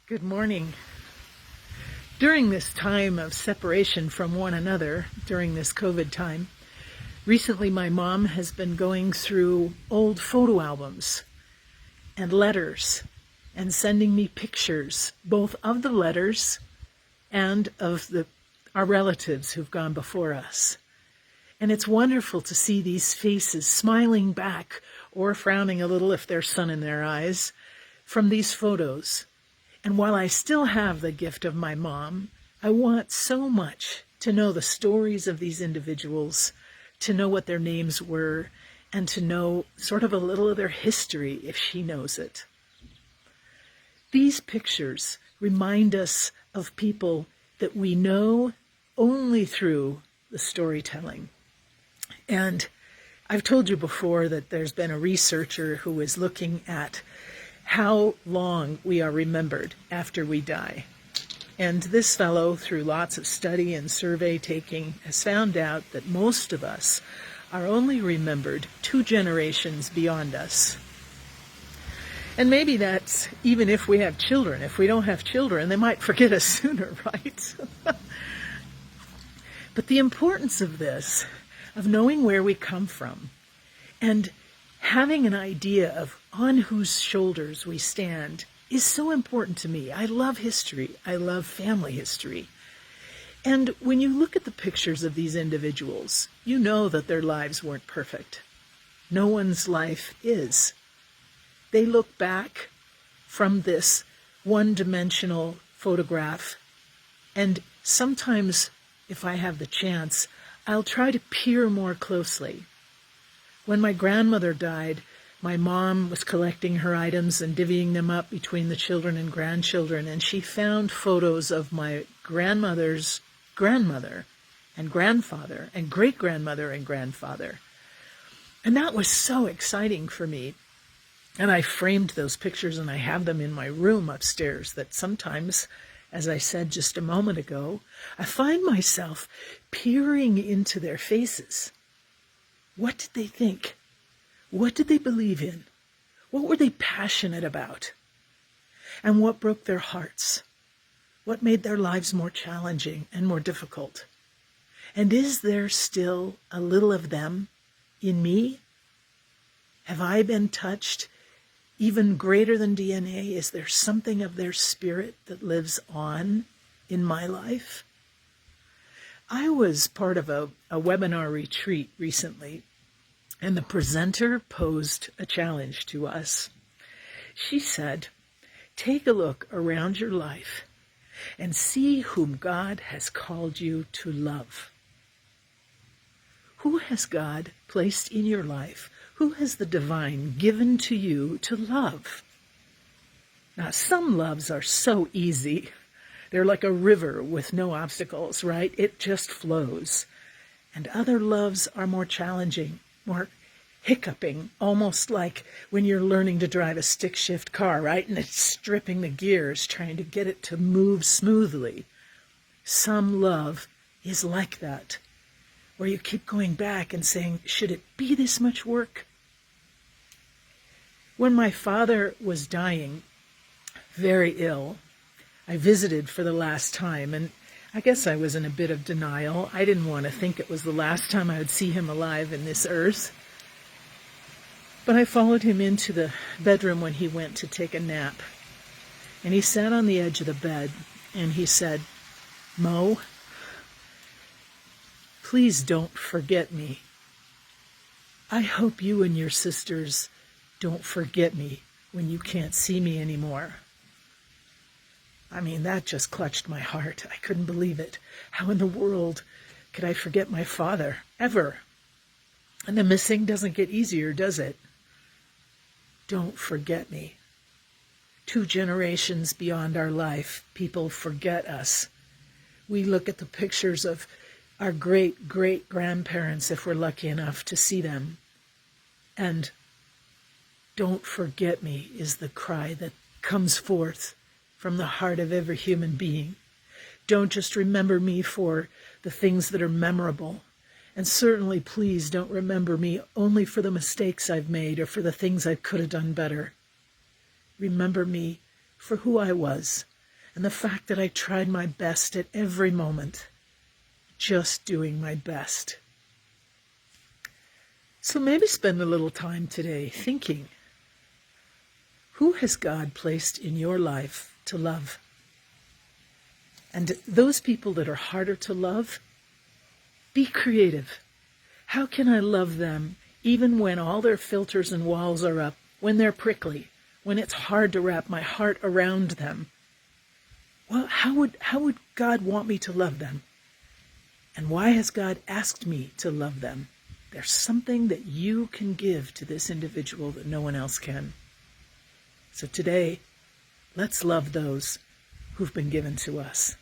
Good morning. During this time of separation from one another, during this COVID time, recently my mom has been going through old photo albums and letters and sending me pictures, both of the letters and of our relatives who've gone before us. And it's wonderful to see these faces smiling back or frowning a little if there's sun in their eyes from these photos. And while I still have the gift of my mom, I want so much to know the stories of these individuals, to know what their names were, and to know sort of a little of their history if she knows it. These pictures remind us of people that we know only through the storytelling. And I've told you before that there's been a researcher who is looking at how long we are remembered after we die. And this fellow, through lots of study and survey taking, has found out that most of us are only remembered 2 generations beyond us. And maybe that's even if we have children. If we don't have children, they might forget us sooner, right? But the importance of this, of knowing where we come from, and having an idea of on whose shoulders we stand is so important to me. I love history. I love family history. And when you look at the pictures of these individuals, you know that their lives weren't perfect. No one's life is. They look back from this one-dimensional photograph, and sometimes, if I have the chance, I'll try to peer more closely. When my grandmother died, my mom was collecting her items and divvying them up between the children and grandchildren, and she found photos of my grandmother's grandmother and grandfather and great-grandmother and grandfather. And that was so exciting for me. And I framed those pictures and I have them in my room upstairs that sometimes, as I said just a moment ago, I find myself peering into their faces. What did they think? What did they believe in? What were they passionate about? And what broke their hearts? What made their lives more challenging and more difficult? And is there still a little of them in me? Have I been touched even greater than DNA? Is there something of their spirit that lives on in my life? I was part of a webinar retreat recently, and the presenter posed a challenge to us. She said, take a look around your life and see whom God has called you to love. Who has God placed in your life? Who has the divine given to you to love? Now, some loves are so easy. They're like a river with no obstacles, right? It just flows. And other loves are more challenging, more hiccuping, almost like when you're learning to drive a stick shift car, right? And it's stripping the gears, trying to get it to move smoothly. Some love is like that, where you keep going back and saying, should it be this much work? When my father was dying, very ill, I visited for the last time, and I guess I was in a bit of denial. I didn't want to think it was the last time I would see him alive in this earth. But I followed him into the bedroom when he went to take a nap. And he sat on the edge of the bed and he said, Mo, please don't forget me. I hope you and your sisters don't forget me when you can't see me anymore. I mean, that just clutched my heart. I couldn't believe it. How in the world could I forget my father, ever? And the missing doesn't get easier, does it? Don't forget me. 2 generations beyond our life, people forget us. We look at the pictures of our great-great-grandparents, if we're lucky enough to see them. And don't forget me is the cry that comes forth from the heart of every human being. Don't just remember me for the things that are memorable. And certainly, please don't remember me only for the mistakes I've made or for the things I could have done better. Remember me for who I was and the fact that I tried my best at every moment, just doing my best. So maybe spend a little time today thinking, who has God placed in your life to love? And those people that are harder to love, be creative. How can I love them even when all their filters and walls are up, when they're prickly, when it's hard to wrap my heart around them? Well, how would God want me to love them? And why has God asked me to love them? There's something that you can give to this individual that no one else can. So today, let's love those who've been given to us.